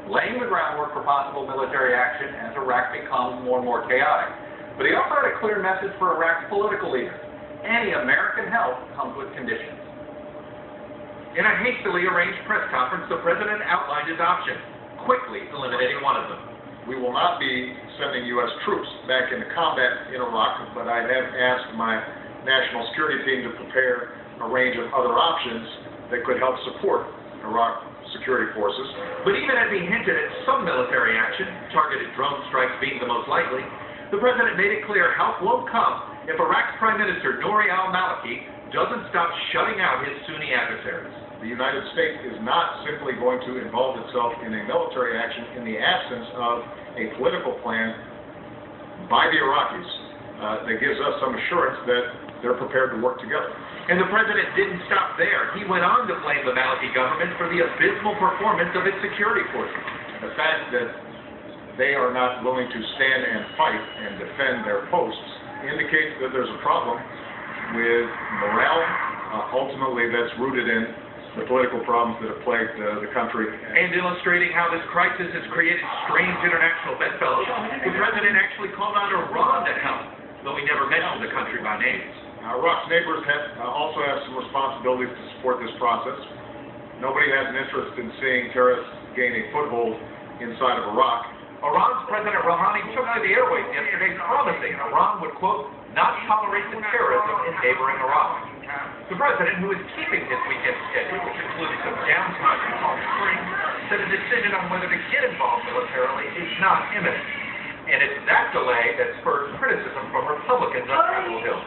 laying the groundwork for possible military action as Iraq becomes more and more chaotic. But he also had a clear message for Iraq's political leaders. Any American help comes with conditions. In a hastily arranged press conference, the president outlined his options, quickly eliminating one of them. We will not be sending U.S. troops back into combat in Iraq, but I have asked my national security team to prepare a range of other options that could help support Iraq security forces. But even as he hinted at some military action, targeted drone strikes being the most likely, the president made it clear help won't come if Iraq's Prime Minister Nouri al-Maliki doesn't stop shutting out his Sunni adversaries. The United States is not simply going to involve itself in a military action in the absence of a political plan by the Iraqis that gives us some assurance that they're prepared to work together. And the president didn't stop there. He went on to blame the Maliki government for the abysmal performance of its security forces. The fact that they are not willing to stand and fight and defend their posts indicates that there's a problem with morale. Ultimately, that's rooted in the political problems that have plagued the country. And illustrating how this crisis has created strange international bedfellows, the president actually called on Iran to help, though he never mentioned the country by name. Iraq's neighbors also have some responsibilities to support this process. Nobody has an interest in seeing terrorists gain a foothold inside of Iraq. Iran's President Rouhani took to the airwaves yesterday promising Iran would, quote, not tolerate the terrorism in neighboring Iraq. The president, who is keeping his weekend schedule, which included some downtime in Palm Springs, said a decision on whether to get involved militarily is not imminent. And it's that delay that spurred criticism from Republicans on Capitol Hill.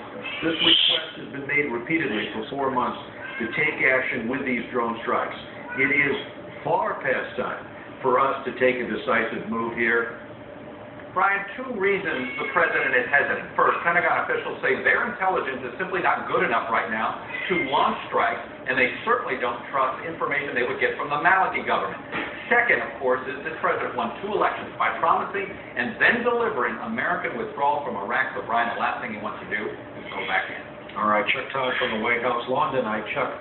This request has been made repeatedly for 4 months to take action with these drone strikes. It is far past time for us to take a decisive move here. Brian, 2 reasons the president is hesitant. First, Pentagon officials say their intelligence is simply not good enough right now to launch strikes, and they certainly don't trust information they would get from the Maliki government. Second, of course, is this president won 2 elections by promising and then delivering American withdrawal from Iraq. So, Brian, the last thing he wants to do is go back in. All right, Chuck Todd from the White House, London. Chuck.